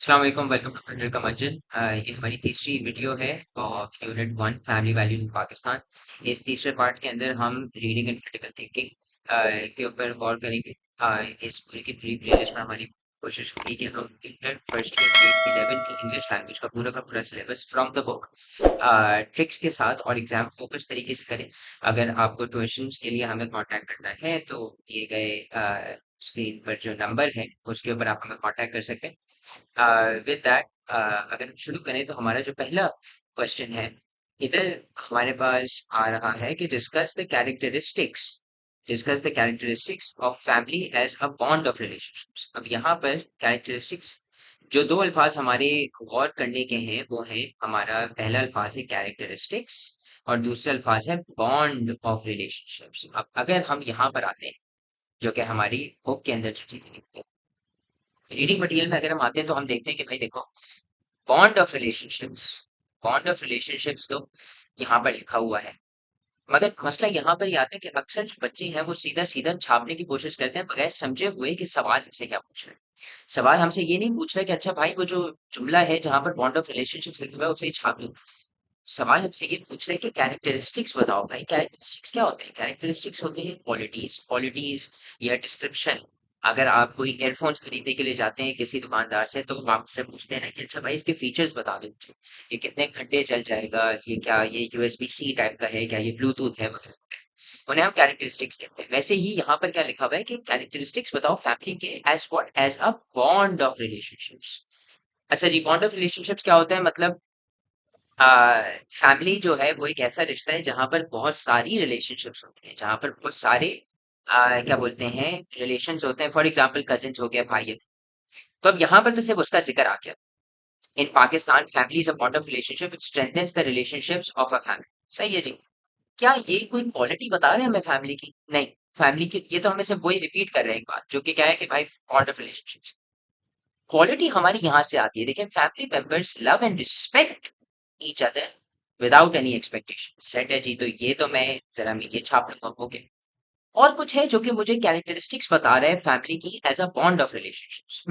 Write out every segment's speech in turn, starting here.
अस्सलाम वालेकुम, welcome to funder का मंजिल। ये हमारी तीसरी वीडियो है of unit one family value in Pakistan. इस तीसरे पार्ट के अंदर हम रीडिंग एंड क्रिटिकल थिंकिंग के ऊपर गौर करेंगे। इस पूरी की पूरी प्लेलिस्ट में हमारी कोशिश होगी कि हम फर्स्ट ईयर ग्रेड 11 की इंग्लिश लैंग्वेज का पूरा syllabus from the book tricks के साथ और एग्जाम फोकस तरीके से करें। अगर आपको ट्यूशंस के लिए हमें कांटेक्ट करना है तो दिए गए स्क्रीन पर जो नंबर है उसके ऊपर आप हमें कांटेक्ट कर सकते हैं। विद दैट अगर हम शुरू करें तो हमारा जो पहला क्वेश्चन है इधर हमारे पास आ रहा है कि discuss the characteristics of family as a bond of relationships. अब यहाँ पर कैरेक्टरिस्टिक्स जो दो अल्फाज हमारे गौर करने के हैं वो है, हमारा पहला अल्फाज है कैरेक्टरिस्टिक्स और दूसरा अल्फाज है बॉन्ड ऑफ रिलेशनशिप्स। अब अगर हम यहाँ पर आते हैं जो कि हमारी बुक के अंदर जो चीजें लिखी है, रीडिंग मटेरियल में अगर हम आते हैं तो हम देखते हैं कि भाई देखो, bond of relationships bond of relationships तो यहाँ पर लिखा हुआ है, मगर मसला यहाँ पर ये आता है कि अक्सर जो बच्चे हैं वो सीधा सीधा छापने की कोशिश करते हैं बगैर समझे हुए कि सवाल हमसे क्या पूछ रहे हैं। सवाल हमसे ये नहीं पूछ रहा कि अच्छा भाई वो जो जुमला है जहां पर बॉन्ड ऑफ रिलेशनशिप्स लिखा हुआ है उसे ही छाप लो। सवाल हमसे ये पूछ रहे हैं कि कैरेक्टरिस्टिक्स बताओ भाई, कैरेक्टरिस्टिक्स क्या होते हैं? कैरेक्टरिस्टिक्स होते हैं क्वालिटीज क्वालिटीज या डिस्क्रिप्शन। अगर आप कोई एयरफोन्स खरीदने के लिए जाते हैं किसी दुकानदार से तो आप उससे पूछते हैं ना कि अच्छा भाई इसके फीचर्स बता दो मुझे, ये कितने घंटे चल जाएगा, ये क्या ये यूएसबी सी टाइप का है, क्या ये ब्लूटूथ है वगैरह। उन्हें हम कैरेक्टरिस्टिक्स कहते हैं। वैसे ही यहाँ पर क्या लिखा हुआ है कि कैरेक्टरिस्टिक्स बताओ फैमिली के as what as a bond of relationships. अच्छा जी, बॉन्ड ऑफ रिलेशनशिप्स क्या होता है? मतलब फैमिली जो है वो एक ऐसा रिश्ता है जहां पर बहुत सारी रिलेशनशिप्स होती हैं, जहां पर बहुत सारे क्या बोलते हैं रिलेशंस होते हैं। फॉर एग्जांपल कजिन्स हो गया, भाई है। तो अब यहाँ पर तो सिर्फ उसका जिक्र आ गया। In Pakistan family is a bond of relationship, it strengthens the relationships of a family. सही है जी। क्या ये कोई क्वालिटी बता रहे हैं हमें फैमिली की? नहीं। फैमिली की ये तो हमें सिर्फ वही रिपीट कर रहे हैं एक बात, जो कि क्या है कि भाई बॉन्ड ऑफ रिलेशनशिप्स। क्वालिटी हमारी यहाँ से आती है। देखिए, family members love and respect each other without any expectation. Set है जी, तो ये तो मैं जरा मैं ये छाप लूंगा। ओके। और कुछ है जो कि मुझे कैरेक्टरिस्टिक्स बता रहे हैं फैमिली की as a bond of relationships.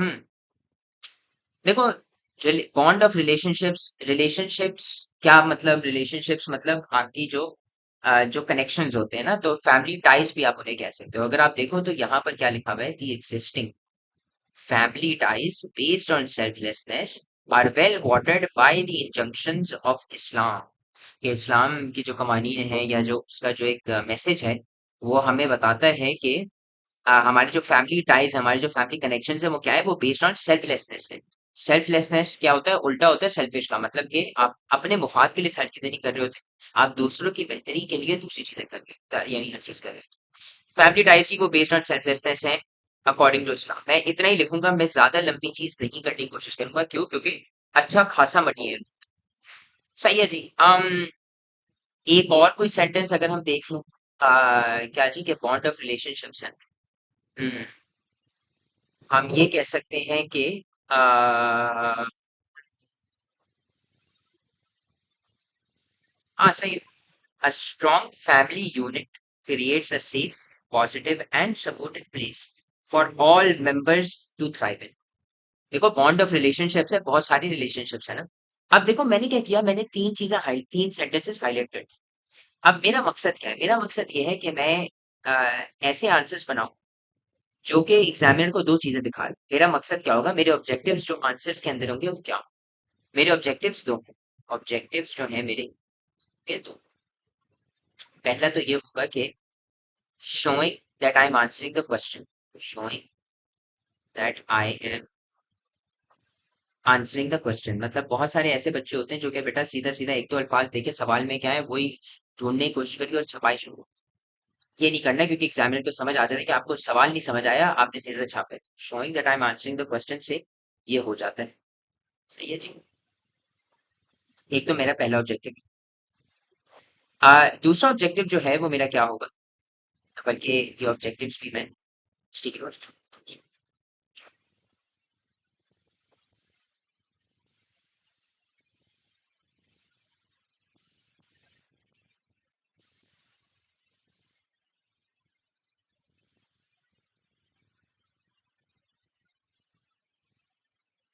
देखो, बॉन्ड ऑफ रिलेशनशिप्स क्या मतलब? रिलेशनशिप्स मतलब आपकी जो जो कनेक्शंस होते हैं ना, तो फैमिली टाइज भी आप उन्हें कह सकते हो। अगर आप देखो तो यहाँ पर क्या लिखा हुआ है, the existing family ties based on selflessness are well watered by the injunctions of Islam। कि इस्लाम की जो कवानीन है या जो उसका जो एक मैसेज है वो हमें बताता है कि हमारे जो फैमिली टाइज, हमारे जो फैमिली कनेक्शन है वो क्या है, वो बेस्ड ऑन सेल्फलेसनेस है। सेल्फलेसनेस क्या होता है? उल्टा होता है सेल्फिश का। मतलब कि आप अपने मुफाद के लिए सारी चीजें नहीं कर रहे होते, आप दूसरों की बेहतरी के लिए दूसरी चीजें कर रहे हो, यानी हर चीज कर रहे हो। फैमिली टाइज की वो बेस्ड ऑन सेल्फलेसनेस है अकॉर्डिंग टू इस्लाम। मैं इतना ही लिखूंगा, मैं ज्यादा लंबी चीज नहीं करने की कोशिश करूंगा। क्यों? क्योंकि अच्छा खासा मटीरियल। सही है जी। एक और कोई सेंटेंस अगर हम देख लूं, क्या जी के बॉन्ड ऑफ रिलेशनशिप्स है। हम्म, हम ये कह सकते हैं कि आ, हाँ सही। A strong family unit creates a safe, positive and supportive place for all members to thrive in। देखो, बॉन्ड ऑफ रिलेशनशिप्स है, बहुत सारी रिलेशनशिप्स है ना। अब देखो मैंने क्या किया, मैंने तीन सेंटेंसेस हाईलाइट कर दी। अब मेरा मकसद क्या है? मेरा मकसद ये है कि मैं ऐसे आंसर्स बनाऊं जो कि एग्जामिनर को दो चीजें दिखा रहे। मेरा मकसद क्या होगा, मेरे ऑब्जेक्टिव्स जो आंसर्स के अंदर होंगे वो क्या होंगे? मेरे ऑब्जेक्टिव्स दो। ऑब्जेक्टिव्स जो है मेरे के दो। पहला तो ये होगा कि showing that I am answering the question, showing that I am answering the question. मतलब बहुत सारे ऐसे बच्चे होते हैं जो कि बेटा सीधा सीधा एक दो अल्फाज देके सवाल में क्या है वही ढूंढने की कोशिश करी और छपाई शुरू। ये नहीं करना, क्योंकि एग्जामिनर को समझ आ जाता है कि आपको सवाल नहीं समझ आया, आपने सीधा छापा है। Showing that I am answering the question से ये हो जाता है। सही है जी। एक तो मेरा पहला ऑब्जेक्टिव। दूसरा ऑब्जेक्टिव जो है वो मेरा क्या होगा, बल्कि ये ऑब्जेक्टिव्स भी मैं स्टिकी नोट्स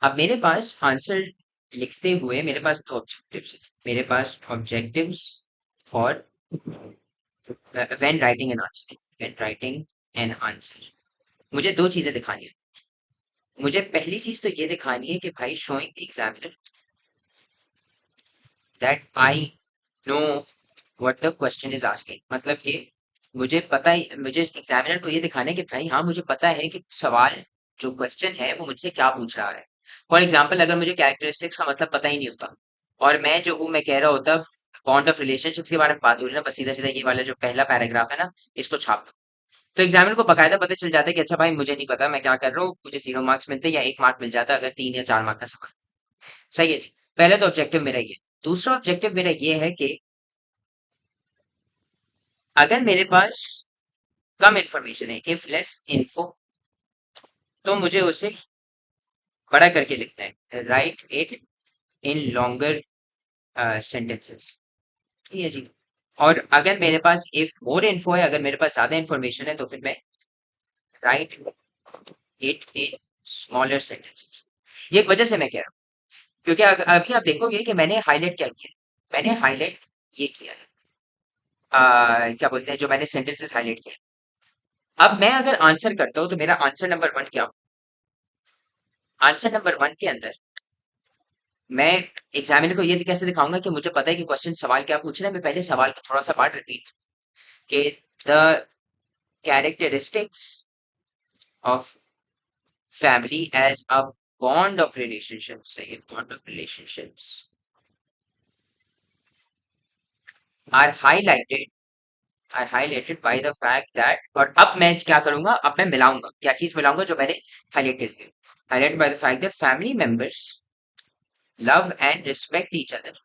अब मेरे पास आंसर लिखते हुए मेरे पास दो ऑब्जेक्टिव्स हैं। मेरे पास objectives for when writing an answer, when writing an answer मुझे दो चीजें दिखानी है। मुझे पहली चीज तो ये दिखानी है कि भाई showing the examiner that I know what the question is asking, मतलब कि मुझे एग्जामिनर को ये दिखाना है कि भाई हाँ मुझे पता है कि सवाल जो क्वेश्चन है वो मुझसे क्या पूछ रहा है। फॉर एग्जाम्पल अगर मुझे कैरेक्टरिस्टिक्स का मतलब पता ही नहीं होता और मैं जो हूँ मैं कह रहा होता बॉन्ड ऑफ रिलेशनशिप्स के बारे में बात हो रही है ना, बस सीधा सीधा ये वाला जो पहला पैराग्राफ है ना इसको छाप दो, तो एग्जामिनर को बकायदा पता चल जाता है कि अच्छा भाई मुझे नहीं पता मैं क्या कर रहा हूँ, मुझे 0 मार्क्स मिलते हैं या 1 मार्क मिल जाता है अगर 3 या 4 मार्क का सवाल। सही है जी। पहले तो ऑब्जेक्टिव मेरा ये। दूसरा ऑब्जेक्टिव मेरा ये है कि अगर मेरे पास कम इंफॉर्मेशन है, इफ लेस इन्फो, तो मुझे उसे बड़ा करके लिखना है, right it in longer sentences. ठीक है जी। और अगर मेरे पास इफ मोर इन्फो है, अगर मेरे पास ज्यादा इंफॉर्मेशन है तो फिर मैं right it in smaller sentences. ये एक वजह से मैं कह रहा हूँ क्योंकि अभी आप देखोगे कि मैंने हाईलाइट क्या किया है, मैंने हाईलाइट ये किया है, क्या बोलते हैं जो मैंने सेंटेंसेस हाईलाइट किया है। अब मैं अगर आंसर करता हूँ तो मेरा आंसर नंबर 1 क्या हो, आंसर नंबर 1 के अंदर मैं एग्जामिनर को ये कैसे दिखाऊंगा कि मुझे पता है कि क्वेश्चन सवाल क्या पूछ रहा है। मैं पहले सवाल को थोड़ा सा पार्ट रिपीट कि the characteristics of family as a bond of relationships, सही है, bond of relationships are highlighted, are highlighted by the fact that, और अब मैं क्या करूंगा, अब मैं मिलाऊंगा, क्या चीज मिलाऊंगा जो मैंने हाईलाइट की है, highlighted by the fact that family members love and respect each other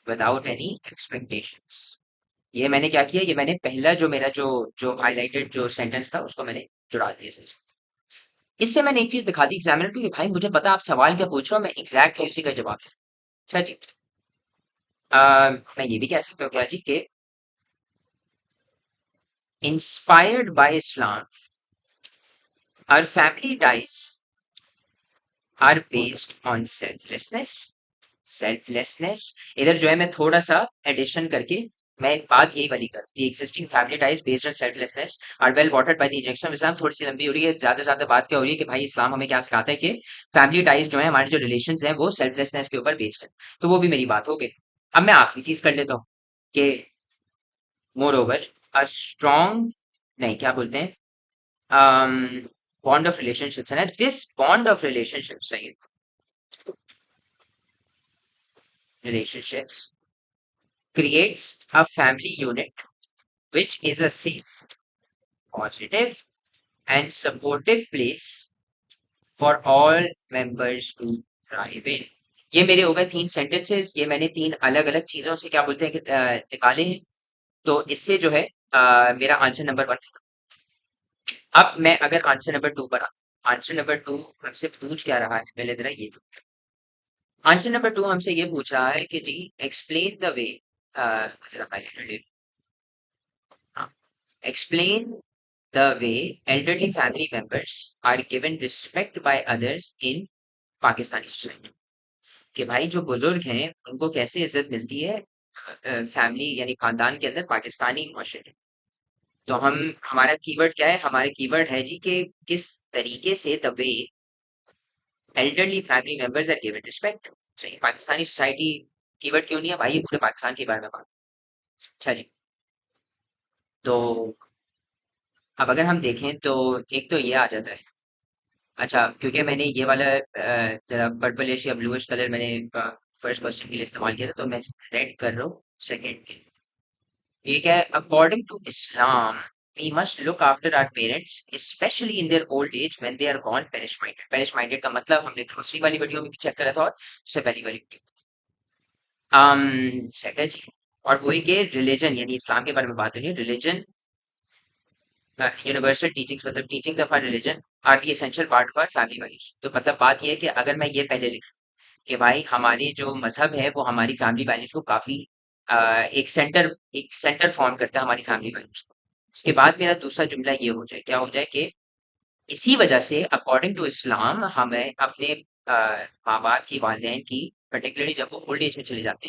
without any expectations. ये मैंने क्या किया, ये मैंने पहला जो मेरा जो जो हाईलाइटेड जो सेंटेंस था उसको मैंने जुड़ा दिया इससे। इससे मैंने एक चीज दिखा दी एग्जामिनर को कि भाई मुझे पता आप सवाल क्या पूछ रहे हो, मैं एग्जैक्टली उसी का जवाब दूं। अच्छा जी। मैं ये भी कह सकता हूँ क्या जी कि inspired by Islam our family ties are based on selflessness, selflessness. इधर जो है मैं थोड़ा सा एडिशन करके मैं बात यही वाली कर दी, existing family ties based on selflessness are well watered by the injection of Islam. थोड़ी सी लंबी हो रही है, ज्यादा से ज्यादा बात क्या हो रही है कि भाई इस्लाम हमें क्या सिखाता है कि फैमिली टाइज जो है हमारे जो रिलेशंस हैं वो सेल्फलेसनेस के ऊपर बेस्ड है। तो वो भी मेरी बात हो गई। अब मैं आखिरी चीज कर लेता हूँ कि मोर ओवर अ स्ट्रॉन्ग, नहीं क्या बोलते हैं, बॉन्ड ऑफ रिलेशनशिप्स है ना, दिस बॉन्ड ऑफ रिलेशनशिप्स, सही relationships creates a family unit which is a safe, positive, and supportive place for all members to thrive in। ये मेरे हो गए 3 सेंटेंसेस, ये मैंने 3 अलग अलग चीजों से क्या बोलते हैं कि, निकाले हैं। तो इससे जो है मेरा आंसर नंबर 1। अब मैं अगर आंसर नंबर 2 पर आता, आंसर नंबर 2 हमसे पूछ क्या रहा है, पहले जरा ये तो, आंसर नंबर 2 हमसे ये पूछ रहा है कि जी एक्सप्लेन द वे, जरा हाईलाइटेड, हाँ, explain the way elderly family members are given respect by others in Pakistani society. कि भाई जो बुजुर्ग हैं उनको कैसे इज्जत मिलती है फैमिली यानी खानदान के अंदर पाकिस्तानी मुआशरे के। तो हम, हमारा कीवर्ड क्या है, हमारे कीवर्ड है जी कि किस तरीके से the way elderly family members are given respect. सही, पाकिस्तानी सोसाइटी कीवर्ड क्यों नहीं है भाई, ये पूरे पाकिस्तान के बारे में बात। अच्छा जी। तो अब अगर हम देखें तो एक तो ये आ जाता है। अच्छा, क्योंकि मैंने ये वाला जरा पर्पलिश या ब्लूइश कलर मैंने फर्स्ट क्वेश्चन के लिए इस्तेमाल किया था, तो मैं रेड कर रहा हूँ सेकंड के लिए। ये क्या है, according to Islam we must look after our parents specially in their old age when they are gone perish minded. Perish minded का मतलब हमने ग्रोसरी वाली वीडियो में भी चेक करा था और उससे पहली वाली वीडियो। सेट है जी। और वही के रिलीजन यानी इस्लाम के बारे में बात हो रही है, रिलीजन यूनिवर्सल टीचिंग्स मतलब teaching of our religion are the essential part of our family values. तो मतलब बात ये है कि अगर मैं ये पहले लिख कि भाई हमारी जो मजहब है वो हमारी फैमिली वैल्यूज को काफी एक सेंटर फॉर्म करता है हमारी फैमिली वैल्यूज को। उसके बाद मेरा दूसरा जुमला ये हो जाए, क्या हो जाए कि इसी वजह से अकॉर्डिंग टू इस्लाम हमें अपने माँ बाप की वालिदैन की पर्टिकुलरली जब वो ओल्ड एज में चले जाते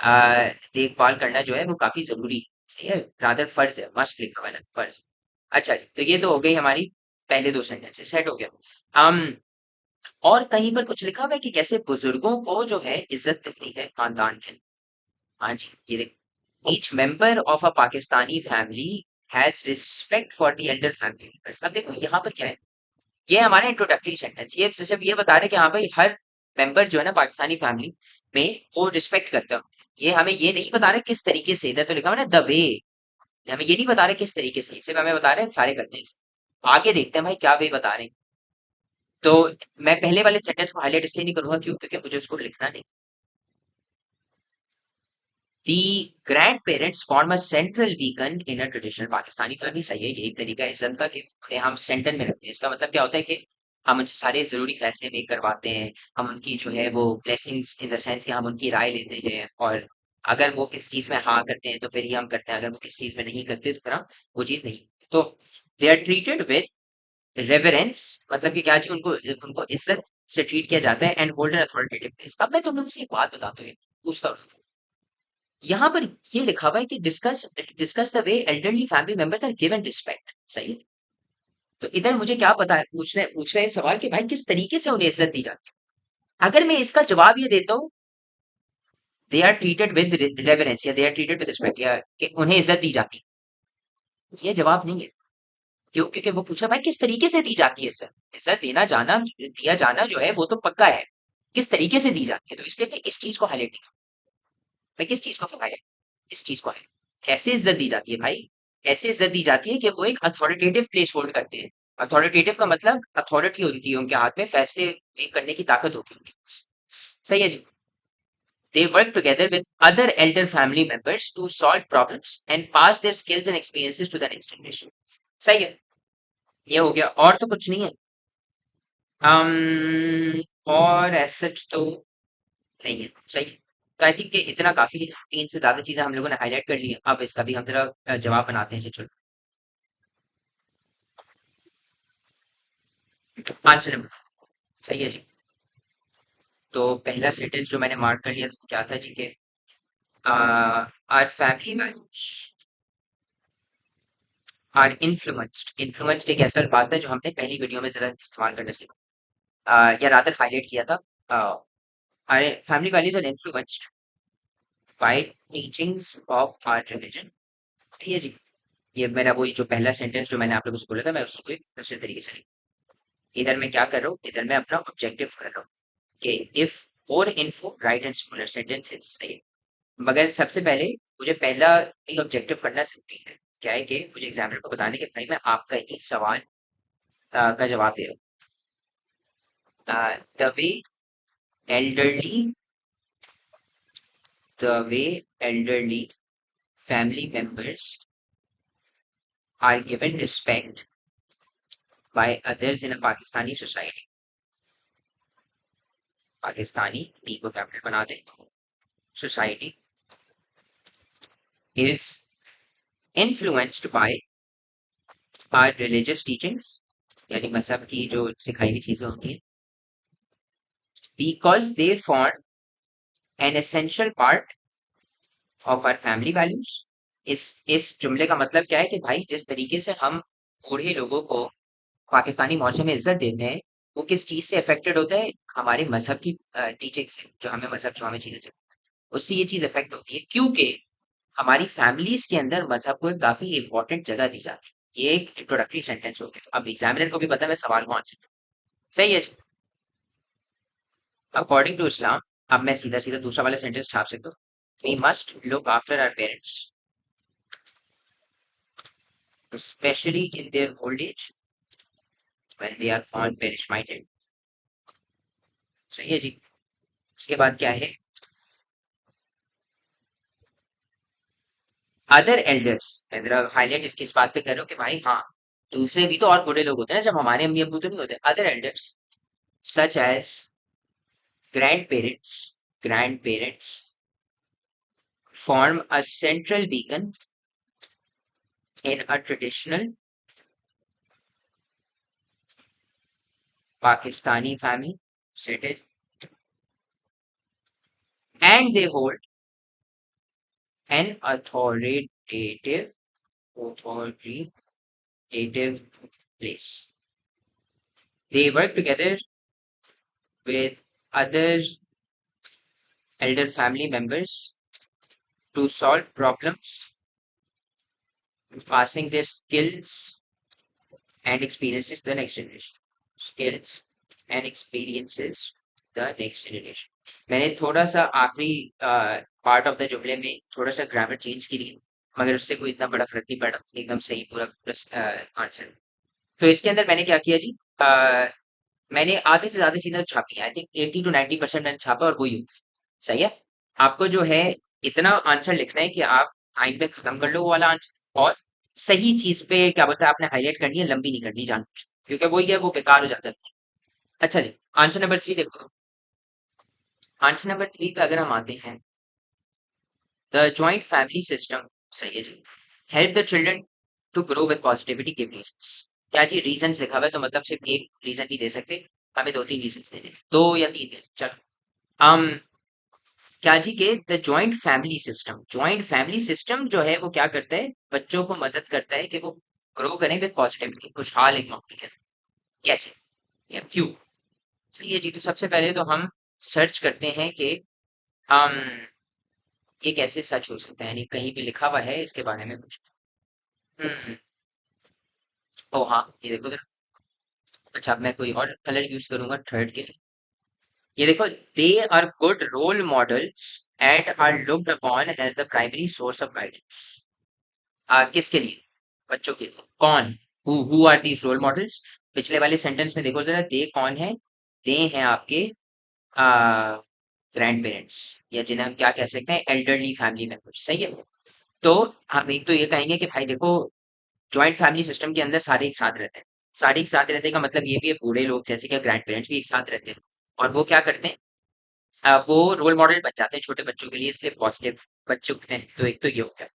हैं देखभाल करना जो है वो काफी जरूरी है। सही है, रादर फर्ज है, मस्ट लिखा हुआ है ना, फर्ज। अच्छा जी, तो ये तो हो गई हमारी पहले दो सेंटेंस सेट हो गया। और कहीं पर कुछ लिखा हुआ है कि कैसे बुजुर्गों को जो है इज्जत मिलती है खानदान के। हाँ जी, ये देख, each member of a Pakistani family has respect for the Elder family members. अब देखो यहाँ पर क्या है, ये हमारा इंट्रोडक्टरी सेंटेंस, ये सिर्फ ये बता रहे हैं कि हाँ भाई हर मेंबर जो है ना पाकिस्तानी फैमिली में वो रिस्पेक्ट करता है। ये हमें ये नहीं बता रहे किस तरीके से, इधर तो लिखा हुआ है ना द वे, हमें ये नहीं बता रहे किस तरीके से, सिर्फ हमें बता रहे हैं सारे करते हैं इसे। आगे देखते हैं भाई क्या वे बता रहे हैं। तो मैं पहले वाले सेंटेंस को हाईलाइट इसलिए नहीं करूंगा क्योंकि मुझे उसको लिखना नहीं। The grandparents form a central beacon in a traditional Pakistani family. सही है, यही तरीका है इज्जत का कि उन्हें हम सेंटर में रखते हैं। इसका मतलब क्या होता है कि हम उनसे सारे जरूरी फैसले मेक करवाते हैं, हम उनकी जो है वो ब्लेसिंग्स इन द सेंस कि हम उनकी राय लेते हैं, और अगर वो किस चीज में हाँ करते हैं तो फिर ही हम करते हैं, अगर वो किस चीज में नहीं करते तो फिर हम वो चीज नहीं। तो they are treated with reverence, मतलब कि क्या जी, उनको उनको इज्जत से ट्रीट किया जाता है, and hold N authoritative place. अब मैं तुम लोगों से एक बात बताता हूँ, पूछता हूँ, यहाँ पर ये लिखा हुआ है कि discuss discuss the way elderly family members are given respect. सही है, तो इधर मुझे क्या पता है, पूछ रहे हैं सवाल कि भाई किस तरीके से उन्हें इज्जत दी जाती है। अगर मैं इसका जवाब ये देता हूँ they are treated with reverence या they are treated with respect, या कि उन्हें इज्जत दी जाती है, ये जवाब नहीं है। क्यों? क्योंकि वो पूछ रहा है भाई किस तरीके से दी जाती है इज्जत। इज्जत देना जाना दिया जाना जो है वो तो पक्का है, किस तरीके से दी जाती है, तो इसलिए मैं इस चीज को हाईलाइट नहीं करूँ। मैं किस चीज को हाईलाइट, इस चीज को हाईलाइट, कैसे इज्जत दी जाती है भाई। कैसे इज्जत दी जाती है कि वो एक अथॉरिटेटिव प्लेस होल्ड करते हैं। अथॉरिटेटिव का मतलब अथॉरिटी होती है उनके हाथ में, फैसले मेक करने की ताकत होती है उनके पास। सही है जी। They work together with other elder family members to solve problems and pass their skills and experiences to the next generation. सही है, ये हो गया, और तो कुछ नहीं है। और ऐसा तो नहीं है। सही है, तो आई थिंक कि इतना काफी है, तीन से ज्यादा चीजें हम लोगों ने हाईलाइट कर ली है। अब इसका भी हम जरा जवाब बनाते हैं, चलो। आंसर नंबर, सही है जी। तो पहला सेंटेंस जो मैंने मार्क कर लिया था क्या था जी के, our family values are influenced. Influenced एक ऐसा अल्फाज था जो हमने पहली वीडियो में जरा इस्तेमाल करना सीखा, या रादर हाईलाइट किया था। Our family values are influenced by teachings of our religion. ठीक है जी, ये मेरा वही जो पहला सेंटेंस जो मैंने आप लोगों से बोला था, मैं उसी को एक दूसरे तरीके से लिखा। इधर मैं क्या कर रहा हूँ, इधर मैं अपना ऑब्जेक्टिव कर रहा हूँ कि इफ और info right and smaller sentences. सही है, मगर सबसे पहले मुझे पहला एक ऑब्जेक्टिव करना जरूरी है। क्या है कि मुझे एग्जामिनर को बताने के भाई मैं आपका ही सवाल का जवाब दे रहा हूँ। elderly the way elderly family members are given respect by others in a Pakistani society। Pakistani T को कैपिटल बना दें, society is influenced by our religious teachings, यानी मजहब की जो सिखाई हुई चीजें होती हैं, because they form an essential part of our family values। इस जुमले का मतलब क्या है कि भाई जिस तरीके से हम बूढ़े लोगों को पाकिस्तानी माशरे में इज्जत देते हैं, वो किस चीज से अफेक्टेड होता है, हमारे मजहब की टीचिंग से, जो हमें मजहब जो हमें चीजें से, उससे ये चीज अफेक्ट होती है, क्योंकि हमारी फैमिलीज के अंदर मजहब को एक काफी इंपॉर्टेंट जगह दी जाती है। ये एक इंट्रोडक्टरी सेंटेंस हो गया, अब एग्जामिनर को भी पता है मैं सवाल कौन से। सही है, अकॉर्डिंग टू इस्लाम। अब मैं सीधा सीधा दूसरा वाला सेंटेंस छाप सकता हूँ, we must look after our parents specially in their old age when they are on perish minded. सही है जी। उसके बाद क्या है, अदर एल्डर्स, मैं जरा हाईलाइट इसकी इस बात पे कर रहा हूँ कि भाई हाँ, दूसरे भी तो और बूढ़े लोग होते हैं ना, जब हमारे अम्मी अब्बू तो नहीं होते, other elders such as grandparents form a central beacon in a traditional Pakistani family status, and they hold an authoritative place. They work together with other elder family members to solve problems, passing their skills and experiences to the next generation. Skills and experiences to the next generation. मैंने थोड़ा सा आखिरी part of the जुमले में थोड़ा सा grammar change की है, मगर उससे कोई इतना बड़ा फर्क नहीं पड़ा, एकदम सही पूरा आंसर। तो इसके अंदर मैंने क्या किया जी, मैंने आधे से ज्यादा चीजें छापी, आई थिंक 80 to 90% मैंने छापा और वही होता है। सही है। आपको जो है इतना आंसर लिखना है कि आप टाइम पे खत्म कर लो वो वाला आंसर, और सही चीज पे क्या बोलता है आपने हाईलाइट करनी है, लंबी नहीं करनी जानबूझ के, क्योंकि वही है वो बेकार हो जाता है। अच्छा जी, आंसर नंबर 3 देखो। आंसर नंबर 3 पे अगर हम आते हैं, द जॉइंट फैमिली सिस्टम, सही है जी, help the children to grow with positivity, give reasons. क्या जी रीजंस लिखा हुआ है, तो मतलब सिर्फ एक रीजन नहीं दे सकते, हमें 2-3 रीजंस देने, 2 या 3 देने, चलो। um क्या जी के the joint family system, joint family system जो है वो क्या करता है, बच्चों को मदद करता है कि वो ग्रो करें विद पॉजिटिविटी, खुशहाल एक माहौल के अंदर। कैसे या क्यों? तो ये जी, तो सबसे पहले तो हम सर्च करते हैं कि हम ये कैसे सच हो सकता है, यानी कहीं भी लिखा हुआ है इसके बारे में कुछ। हम्म। ओ हाँ, ये देखो जरा। अच्छा, अब मैं कोई और कलर यूज करूंगा थर्ड के लिए। ये देखो, they are good role models and are looked upon as the primary source of guidance. किसके लिए? बच्चों के लिए। कौन? Who are these role models? पिछले वाले सेंटेंस में देखो जरा, दे कौन है? दे हैं आपके ग्रैंड पेरेंट्स, या जिन्हें हम क्या कह सकते हैं, एल्डरली फैमिली मेंबर्स। सही है। तो हम एक तो ये कहेंगे कि भाई देखो, जॉइंट फैमिली सिस्टम के अंदर सारे एक साथ रहते हैं। सारे एक साथ रहने का मतलब ये भी है, बूढ़े लोग जैसे कि ग्रैंड पेरेंट्स भी एक साथ रहते हैं, और वो क्या करते हैं, वो रोल मॉडल बन जाते हैं छोटे बच्चों के लिए, इसलिए पॉजिटिव बच्चे उठते हैं। तो एक तो ये हो गया,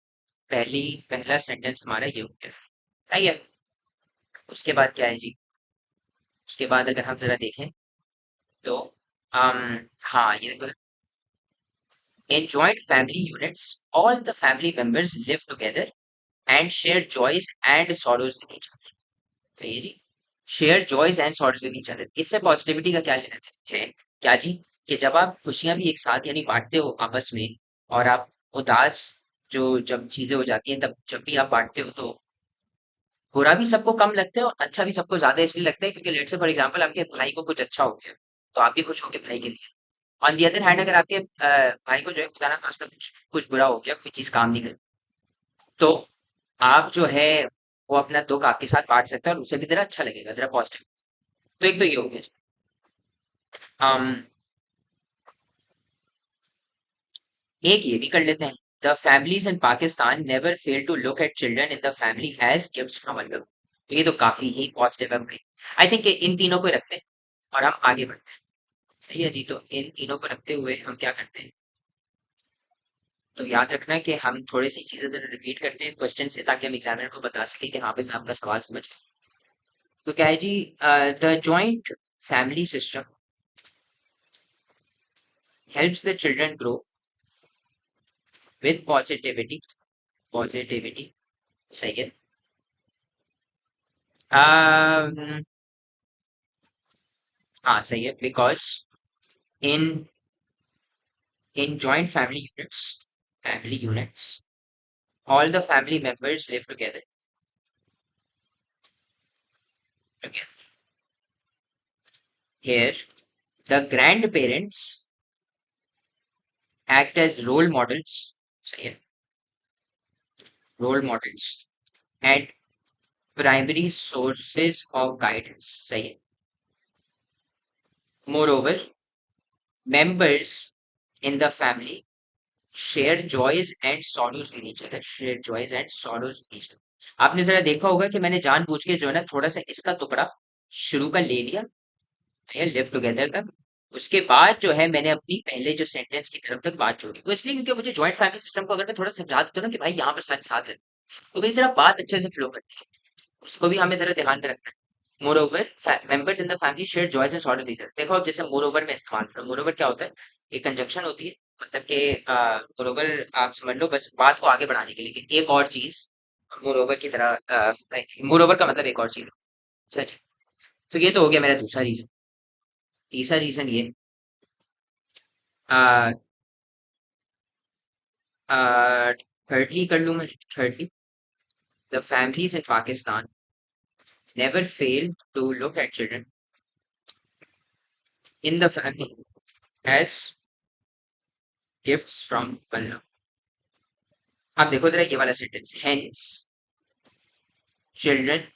पहला सेंटेंस हमारा ये हो गया। सही है। उसके बाद क्या है जी? उसके बाद अगर हम जरा देखें तो हाँ, ये देखो, in joint family units all the family members live together and share joys and sorrows with each other. तो ये जी, share joys and sorrows with each other, इससे पॉजिटिविटी का क्या लेना देना है? क्या जी, कि जब आप खुशियां भी एक साथ यानी बांटते हो आपस में, और आप उदास जो जब चीजें हो जाती हैं तब जब भी आप बांटते हो, तो बुरा भी सबको कम लगता है और अच्छा भी सबको ज्यादा इसलिए लगता है, क्योंकि लेट से फॉर एग्जांपल आपके भाई को कुछ अच्छा हो गया, तो आप भी खुश होगे भाई के लिए। ऑन दी अदर हैंड, अगर आपके भाई को जो है खुदा ना खास्ता कुछ कुछ बुरा हो गया, कोई चीज काम नहीं कर, तो आप जो है वो अपना दुख आपके साथ बांट सकते हैं और उसे भी जरा अच्छा लगेगा, जरा पॉजिटिव। तो एक तो ये हो गया। um, एक ये भी कर लेते हैं, the families in Pakistan never fail to look at children in the family as gifts from Allah. तो ये तो काफी ही पॉजिटिव है भाई। आई थिंक इन तीनों को रखते हैं और हम आगे बढ़ते हैं। सही है जी, तो इन तीनों को रखते हुए हम क्या करते हैं, तो याद रखना कि हम थोड़ी सी चीजें जरा रिपीट करते हैं क्वेश्चन से, ताकि हम एग्जामिनर को बता सकें कि हाँ भाई मैं आपका सवाल समझ गया। तो क्या है जी, the joint family system helps the children grow with positivity. सही है। um, हाँ सही है, because in in joint family units all the family members live together. Okay. Here, the grandparents act as role models. So, yeah, role models and primary sources of guidance. So, yeah. Moreover, members in the family share joys and sorrows with each other. Share joys and sorrows with each other. आपने जरा देखा होगा कि मैंने जानबूझ के जो है ना थोड़ा सा इसका टुकड़ा शुरू का ले लिया, लिव टुगेदर तक। उसके बाद जो है मैंने अपनी पहले जो सेंटेंस की तरफ तक बात जोड़ी, वो इसलिए क्योंकि मुझे जॉइंट फैमिली सिस्टम को अगर मैं थोड़ा समझा देता हूँ ना कि भाई यहाँ पर सारे साथ रहते हैं, तो मेरी जरा बात अच्छे से फ्लो करती है, उसको भी हमें जरा ध्यान में रखना है। More over members in the family share joys and sort of each other. देखो अब जैसे मोर ओवर में इस्तेमाल करो, मोर ओवर क्या होता है, एक कंजंक्शन होती है, मतलब कि मोर ओवर आप समझ लो बस बात को आगे बढ़ाने के लिए कि एक और चीज मोर ओवर की तरह, मोर ओवर का मतलब एक और चीज। अच्छा जी, तो ये तो हो गया मेरा दूसरा रीजन। तीसरा रीजन ये, थर्डली कर लूं मैं। Thirdly, the families in Pakistan never fail to look at children in the family as gifts from Allah। आप देखो जरा ये वाला sentence, hence children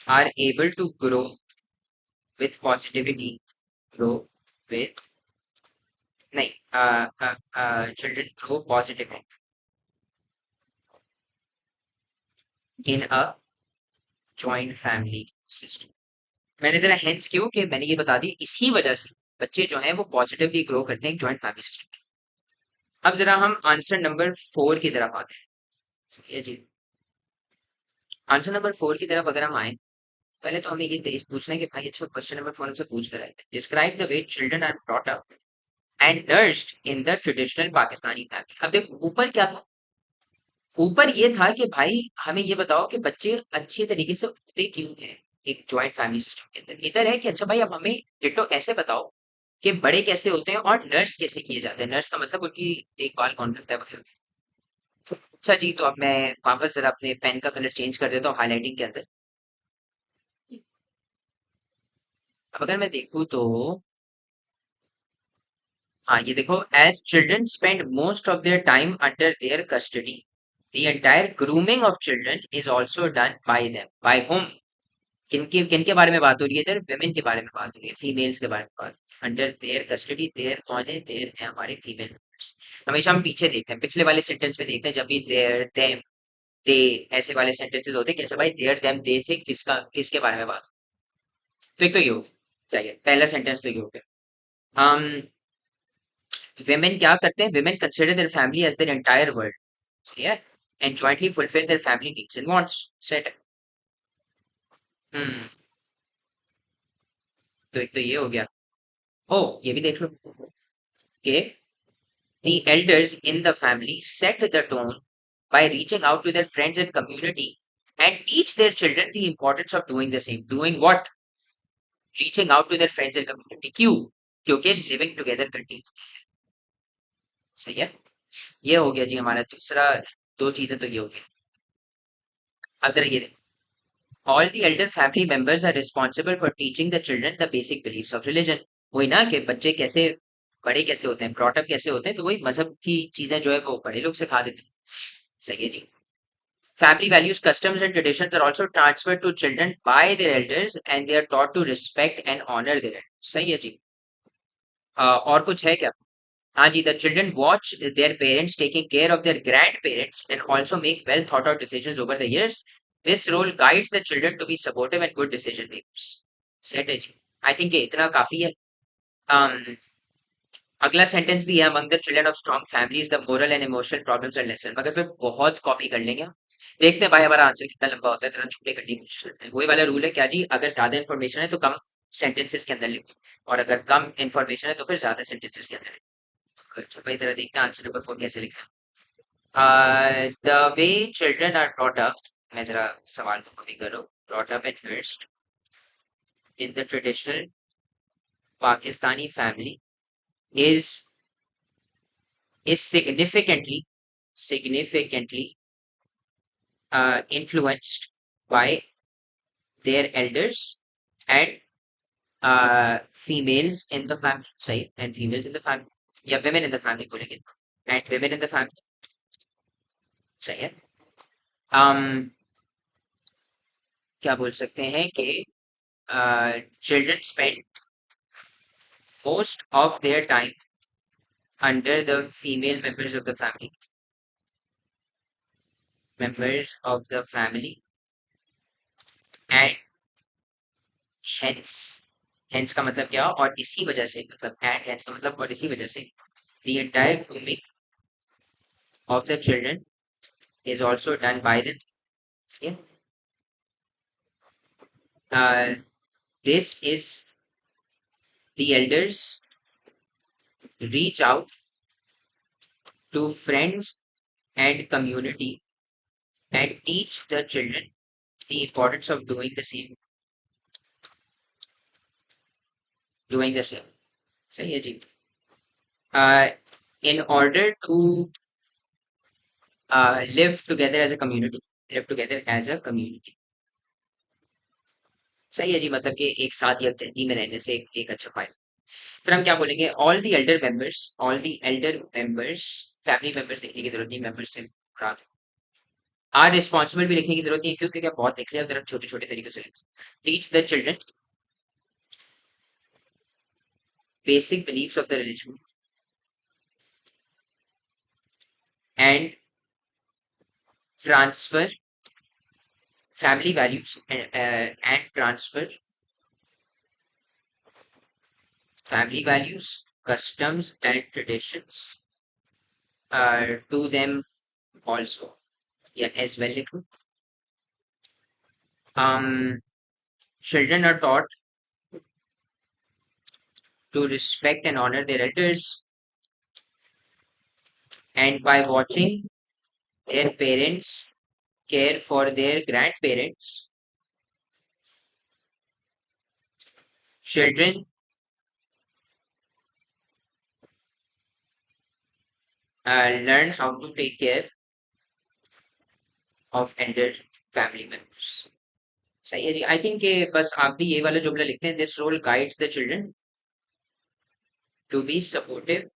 are able to grow with positivity, grow with, नहीं, children grow positively in a joint family system। मैंने जरा hence क्यों कि मैंने ये बता दी, इसी वजह से बच्चे जो हैं वो पॉजिटिवली ग्रो करते हैं जॉइंट फैमिली सिस्टम। अब जरा हम आंसर नंबर 4 की तरफ आते हैं। ये जी, आंसर नंबर 4 की तरफ अगर हम आए, पहले तो हमें ये पूछना है कि भाई अच्छा क्वेश्चन नंबर 4 हमसे पूछ कर आए थे, describe the way children are brought up and nursed in the traditional Pakistani family. अब देखो ऊपर क्या था, ऊपर ये था कि भाई हमें ये बताओ कि बच्चे अच्छी तरीके से उठते क्यों हैं एक जॉइंट फैमिली सिस्टम के अंदर। इधर है कि अच्छा भाई अब हमें डिटो ऐसे बताओ कि बड़े कैसे होते हैं और नर्स कैसे किए जाते हैं, नर्स का मतलब उनकी देखभाल कौन करता है वगैरह। अच्छा जी, तो अब मैं वापस जरा अपने पेन का कलर चेंज कर देता हूँ हाईलाइटिंग के अंदर। अब अगर मैं देखूँ तो हाँ ये देखो, as children spend most of their time under their custody, the entire grooming of children is also done by them. By home, किन के बारे में बात हो रही है इधर, वेमेन के बारे में बात हो रही है, फीमेल्स के बारे में बात। अंडर देयर कस्टडी, देयर कौन है, देयर है हमारे फीमेल मेंबर्स। हमेशा हम पीछे देखते हैं, पिछले वाले सेंटेंस में देखते हैं जब भी देयर देम दे ऐसे वाले सेंटेंसेस होते हैं कि अच्छा भाई देयर देम दे से किसका किसके बारे में बात। तो एक तो ये हो गया, चाहिए पहला सेंटेंस तो ये हो गया। women क्या करते हैं, women consider their family as their entire world, yeah, and jointly fulfill their family needs and wants, set। हम्म, तो एक तो ये हो गया। ओ ये भी देख लो कि the elders in the family set the tone by reaching out to their friends and community and teach their children the importance of doing the same। doing what? reaching out to their friends and community, क्यों? क्योंकि living together continue। सही है, ये हो गया जी हमारा दूसरा। दो चीजें तो ये हो गई। अब जरा ये all the elder family members are responsible for teaching the children the basic beliefs of religion। वही ना कि बच्चे कैसे बड़े कैसे होते हैं, ब्रॉट अप कैसे होते हैं, तो वही मजहब की चीजें जो है वो बड़े लोग सिखा देते हैं। सही है जी। Family values, customs and traditions are also transferred to children by their elders and they are taught to respect and honor their elders। सही है जी। और कुछ है क्या? हाँ जी, the children watch their parents taking care of their grandparents and also make well thought out decisions over the years। This role guides the children to be supportive and good decision makers। Set है जी। I think ये इतना काफी है। um, अगला sentence भी है, among the children of strong families the moral and emotional problems are lesser, मगर फिर बहुत कॉपी कर लेंगे हम। देखते हैं भाई हमारा आंसर कितना लंबा होता है, इतना छोटे करने की कोशिश करते हैं। वही वाला रूल है क्या जी, अगर ज्यादा इन्फॉर्मेशन है तो कम सेंटेंसेस के अंदर लिखो, और अगर कम इन्फॉर्मेशन है तो फिर ज्यादा सेंटेंसेस के अंदर लिखो। अच्छा भाई तरह देखते हैं आंसर नंबर 4 कैसे लिखना है। The way children are brought up, मैं जरा सवाल को कॉपी करो, brought up at first in the traditional Pakistani family is is significantly influenced by their elders and females in the family, सही, and females in the family या women in the family बोलेंगे, and women in the family। सही है। um, क्या बोल सकते हैं कि children spend most of their time under the female members of the family and hence, hence का मतलब क्या, और इसी वजह से, मतलब and hence का मतलब और इसी वजह से the entire grooming of the children is also done by them। ठीक है। uh, this is the elders reach out to friends and community and teach the children the importance of doing the same. सही है जी. uh, in order to live together as a community. सही है जी, मतलब कि एक साथ या जहती में रहने से एक अच्छा फायदा. फिर हम क्या बोलेंगे, all the Elder members family members लिखने की जरूरत नहीं, मेंबर्स से आर रिस्पॉन्सिबल भी लिखने की जरूरत नहीं है, क्योंकि क्या बहुत लिख लिया, जरा छोटे छोटे तरीके से लिख. Teach the children basic beliefs of the religion and transfer family values and transfer family values, customs, and traditions to them also. Yeah, as well. Um, children are taught to respect and honor their elders, and by watching their parents care for their grandparents, children learn how to take care of elder family members. सही है जी. I think बस आप भी ये वाला जुमला लिखते हैं, this role guides the children to be supportive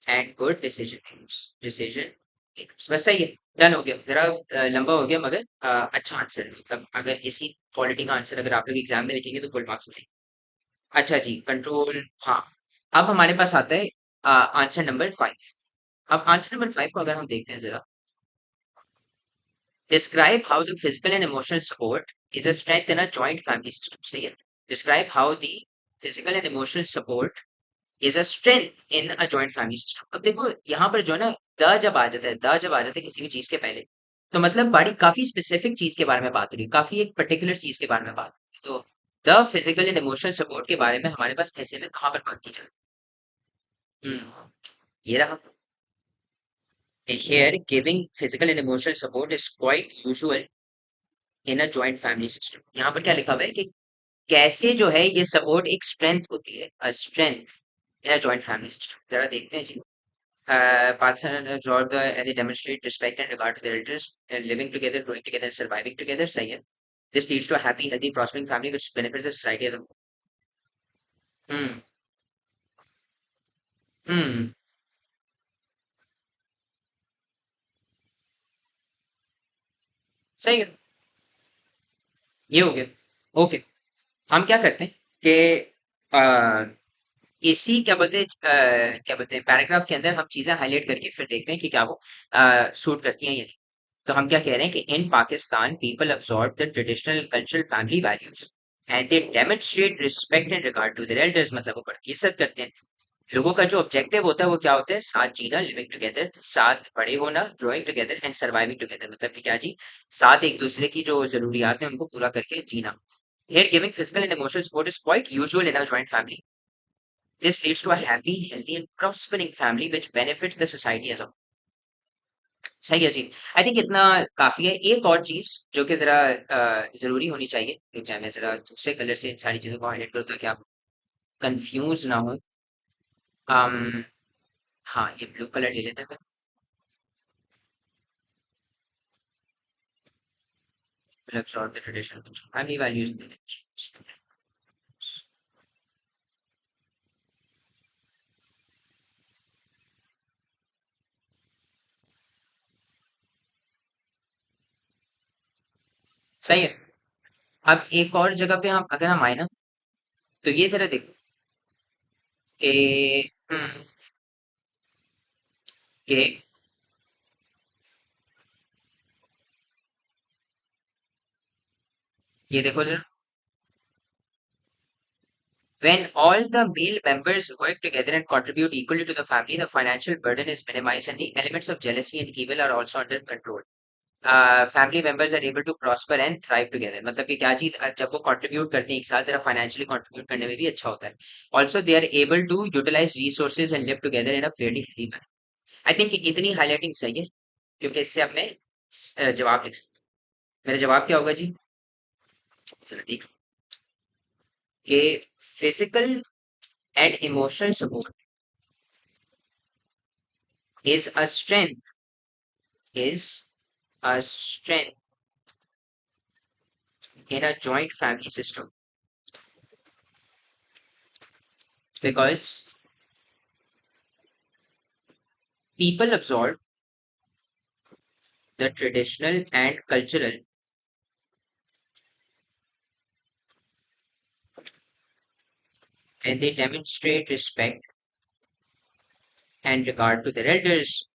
and good decision बस सही है. डन हो गया. जरा लंबा हो गया, मगर अच्छा आंसर है. मतलब अगर इसी क्वालिटी का आंसर अगर आप लोग एग्जाम में लिखेंगे तो फुल मार्क्स मिलेंगे. अच्छा जी, कंट्रोल. हाँ, अब हमारे पास आता है आंसर नंबर 5. अब आंसर नंबर 5 को अगर हम देखते हैं जरा, describe how the physical and emotional support is a strength in a joint family system. सही है. Describe how the physical and emotional support is a strength in a joint family system. अब देखो यहाँ पर जो है ना, द जब आ जाता है किसी भी चीज के पहले, तो मतलब बड़ी काफी स्पेसिफिक चीज के बारे में बात हो रही है, काफी एक पर्टिकुलर चीज के बारे में बात हो रही है. तो the physical and emotional support के बारे में हमारे पास ऐसे में कहाँ पर बात की जाए. ये रहा. Here, giving physical and emotional support is quite usual in a joint family system. यहाँ पर क्या लिखा हुआ है कि कैसे जो है ये सपोर्ट एक स्ट्रेंथ होती है, a strength in a joint family system. जरा देखते हैं जी. Pakistan and absorb the and they demonstrate respect and regard to their elders, living together, growing together, and surviving together. सही है. This leads to a happy, healthy, prospering family which benefits the society as a whole. हम्म. हम्म. सही है. ये हो गया. Okay. हम क्या करते हैं कि इसी क्या बोलते हैं पैराग्राफ के अंदर हम चीजें हाईलाइट करके फिर देखते हैं कि क्या वो सूट करती हैं या नहीं. तो हम क्या कह रहे हैं कि in Pakistan people absorb the traditional cultural family values and they demonstrate respect and regard to their elders. मतलब वो बड़ी इज्जत करते हैं. लोगों का जो ऑब्जेक्टिव होता है वो क्या होता है, साथ जीना, लिविंग टुगेदर, साथ बड़े होना, growing together and surviving together. मतलब कि क्या जी, साथ एक दूसरे की जो जरूरियात है उनको पूरा करके जीना. Here, giving physical and emotional support is quite usual in a joint family. This leads to a happy, healthy, and prospering family which benefits the society as a whole. सही है जी. आई थिंक इतना काफी है. एक और चीज जो कि जरा जरूरी होनी चाहिए, रुक जाए मैं जरा दूसरे कलर से इन सारी चीजों को हाईलाइट करूँ ताकि आप कंफ्यूज ना हो. um, हाँ, ये ब्लू कलर ले लेते हैं. Absorb the traditional family values in the village. सही है. अब एक और जगह पे हम अगर हम आए ना, तो ये जरा देखो कि कि ये देखो जरा. When all the male members work together and contribute equally to the family, the financial burden is minimized and the elements of jealousy and evil are also under control. Family members are able to prosper and thrive together, मतलब कि क्या चीज, जब वो contribute करते हैं एक साथ, जरा फाइनेंशियली कंट्रीब्यूट करने में भी अच्छा होता है। Also they are able to utilize resources and live together in a fairly healthy manner. I think इतनी हाईलाइटिंग सही है, क्योंकि इससे हमने जवाब लिख सकते। मेरा जवाब क्या होगा जी? चलो देख के physical and emotional support is a strength is a strength in a joint family system, because people absorb the traditional and cultural, and they demonstrate respect and regard to their elders.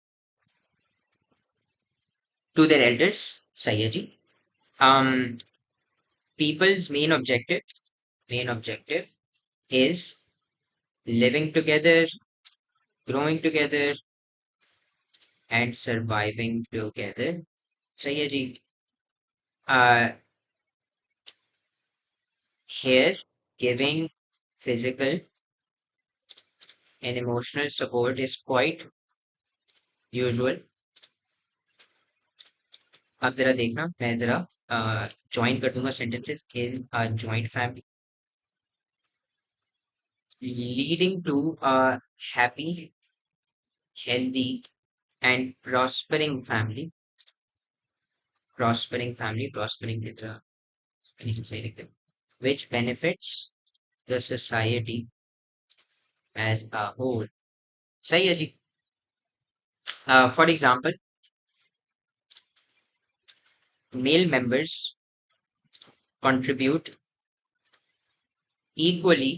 सही है जी. um People's main objective is living together, growing together, and surviving together. सही है जी. uh Here, giving physical and emotional support is quite usual. अब जरा देखना, मैं जरा join कर दूंगा sentences in a joint family, leading to a happy, healthy and prospering की तरह spelling सही लिखते हैं, which benefits the society as a whole. सही है जी. For example, male members contribute equally,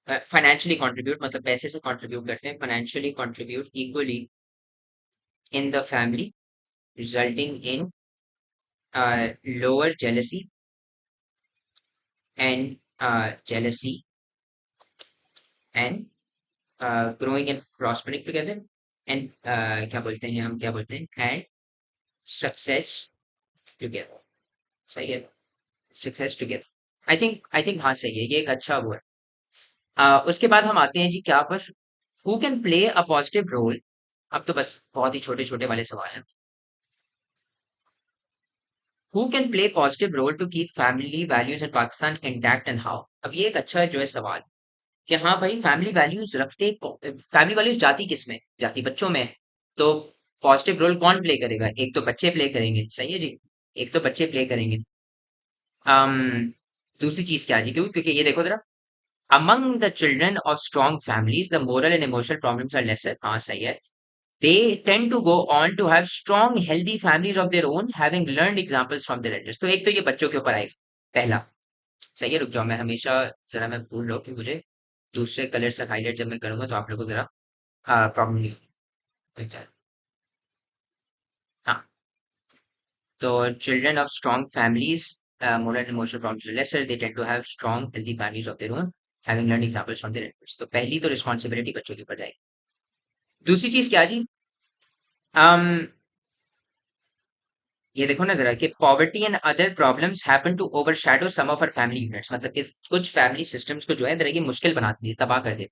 financially contribute मतलब पैसे से कंट्रीब्यूट करते हैं, financially contribute equally in the family, resulting in lower jealousy and growing and prospering together, and क्या बोलते हैं, हम क्या बोलते हैं, and success together. सही है, सक्सेस टुगेदर. आई थिंक हाँ सही है, ये एक अच्छा वो है. उसके बाद हम आते हैं जी क्या पर, who can play a positive role. अब तो बस बहुत ही छोटे छोटे वाले सवाल हैं. Who can play positive role to keep family values in Pakistan intact and how. अब ये एक अच्छा जो है सवाल, कि हाँ भाई फैमिली वैल्यूज फैमिली वैल्यूज जाती किस में, जाती बच्चों में है. तो पॉजिटिव रोल कौन प्ले करेगा? एक तो बच्चे प्ले करेंगे, सही है जी, एक तो बच्चे प्ले करेंगे. um, दूसरी चीज क्या है जी, क्योंकि ये देखो जरा, among the children of strong families the moral and emotional problems are lesser. हाँ सही है. They tend to go on to have strong healthy families of their own, having learned examples from their elders. तो एक तो ये बच्चों के ऊपर आएगा पहला. सही है, रुक जाओ, मैं हमेशा जरा मैं भूल रहा हूँ कि मुझे दूसरे कलर से हाईलाइट जब मैं करूंगा तो आप लोगों को जरा प्रॉब्लम नहीं होगी. हाँ, तो children of strong families, moral and emotional problems are lesser. They tend to have strong healthy families of their own, having learned examples from their elders. तो पहली तो रिस्पॉन्सिबिलिटी बच्चों के ऊपर जाएगी. दूसरी चीज क्या जी? um, ये देखो ना जरा, कि poverty and other problems happen to overshadow some of our family units, मतलब कि कुछ फैमिली सिस्टम्स को जो है तरह की मुश्किल बना देती है, तबाह कर देती है.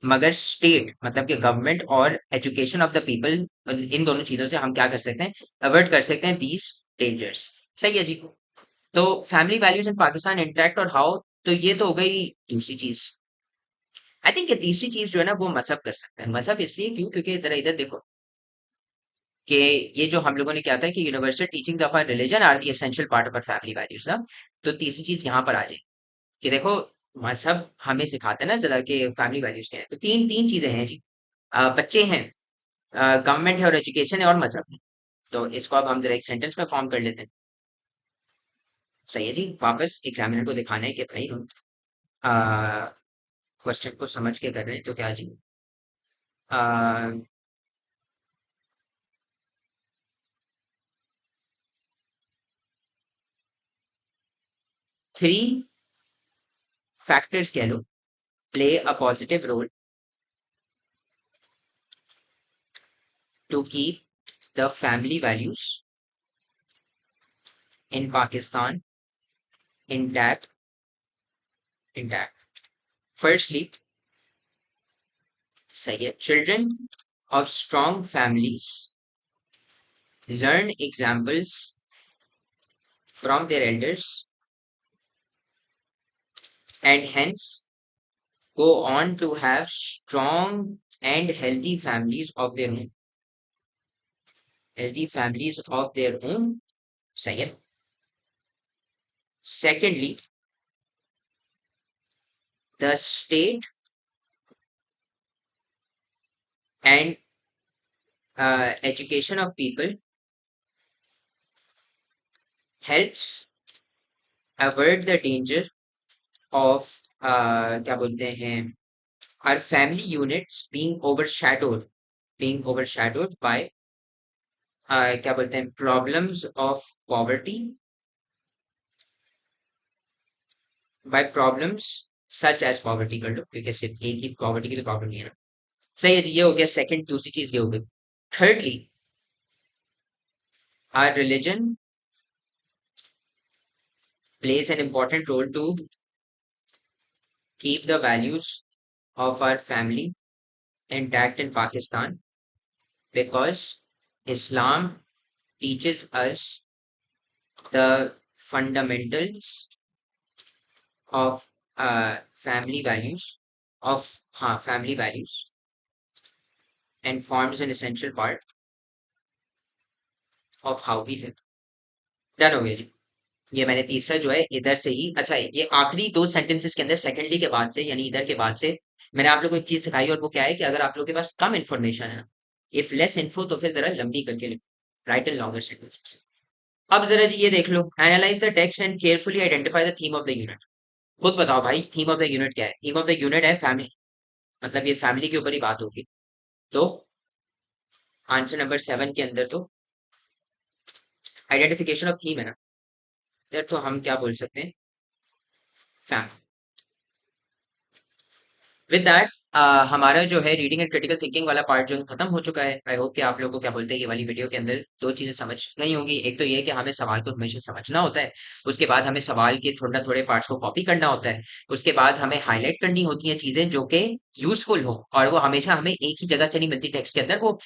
मगर स्टेट मतलब कि गवर्नमेंट और एजुकेशन ऑफ द पीपल, इन दोनों चीजों से हम क्या कर सकते हैं, अवॉइड कर सकते हैं दीज डेंजर्स. सही है जी. तो family values in Pakistan intact और हाउ, तो ये तो हो गई दूसरी चीज. आई थिंक ये तीसरी चीज जो है ना वो मजहब कर सकता है. मजहब इसलिए क्यों, क्योंकि जरा इधर देखो कि ये जो हम लोगों ने क्या था कि universal teachings of our religion are the essential part of our family values ना. तो तीसरी चीज यहाँ पर आ जाएगी कि देखो, मजहब हमें सिखाते हैं ना जरा कि फैमिली वैल्यूज क्या है. तो तीन तीन चीजें हैं जी. बच्चे हैं, गवर्नमेंट है और एजुकेशन है और मजहब है. तो इसको अब हम जरा एक सेंटेंस में फॉर्म कर लेते हैं. सही है जी. वापस एग्जामिनर को दिखाना है कि भाई क्वेश्चन को समझ के कर रहे हैं. तो क्या जी, 3 फैक्टर्स कह लो play a positive role to keep the family values in Pakistan intact. Firstly, सही है, children of strong families learn examples from their elders and hence go on to have strong and healthy families of their own. Healthy families of their own. Second. Secondly, the state and education of people helps avert the danger of क्या बोलते हैं our family units being overshadowed by क्या बोलते हैं problems of poverty, by problems such as poverty कर लो क्योंकि सिर्फ एक ही poverty के लिए प्रॉब्लम नहीं है ना। सही है जी, ये हो गया सेकंड, दूसरी चीज ये हो गई। thirdly, our religion plays an important role to keep the values of our family intact in Pakistan because Islam teaches us the fundamentals of family values family values and forms an essential part of how we live। Done हो गया जी। ये मैंने तीसरा जो है इधर से ही, अच्छा ये आखिरी दो सेंटेंसेस के अंदर सेकेंडली के बाद से यानी इधर के बाद से मैंने आप लोगों को एक चीज सिखाई और वो क्या है कि अगर आप लोगों के पास कम इन्फॉर्मेशन है ना, इफ लेस इन्फो, तो फिर जरा लंबी करके लिखो, राइट इन लॉन्गर सेंटेंसेस। अब जरा जी ये देख लो, analyse the text and carefully identify the theme of the unit. खुद बताओ भाई थीम ऑफ द यूनिट क्या है? थीम ऑफ द यूनिट है फैमिली, मतलब ये फैमिली के ऊपर ही बात होगी। तो आंसर नंबर 7 के अंदर तो आइडेंटिफिकेशन ऑफ थीम है ना, यार तो हम क्या बोल सकते हैं, फैमिली। विद दैट हमारा जो है रीडिंग एंड क्रिटिकल थिंकिंग वाला पार्ट जो है खत्म हो चुका है। आई होप कि आप लोगों को क्या बोलते हैं ये वाली वीडियो के अंदर दो चीजें समझ गई होंगी। एक तो ये है कि हमें सवाल को हमेशा समझना होता है, उसके बाद हमें सवाल के थोड़ा ना थोड़े पार्ट्स को कॉपी करना होता है, उसके बाद हमें हाईलाइट करनी होती हैं चीजें जो कि यूजफुल हो, और वो हमेशा हमें एक ही जगह से नहीं मिलती टेक्स्ट के अंदर, वो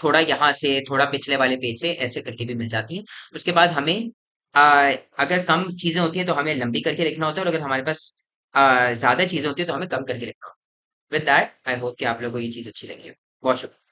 थोड़ा यहाँ से थोड़ा पिछले वाले पेज से ऐसे करके भी मिल जाती है। उसके बाद हमें अगर कम चीजें होती हैं तो हमें लंबी करके लिखना होता है, और अगर हमारे पास ज्यादा चीजें होती है तो हमें कम करके लिखना होता है। विद दैट आई होप कि आप लोगों को ये चीज अच्छी लगी हो। बहुत शुक्रिया।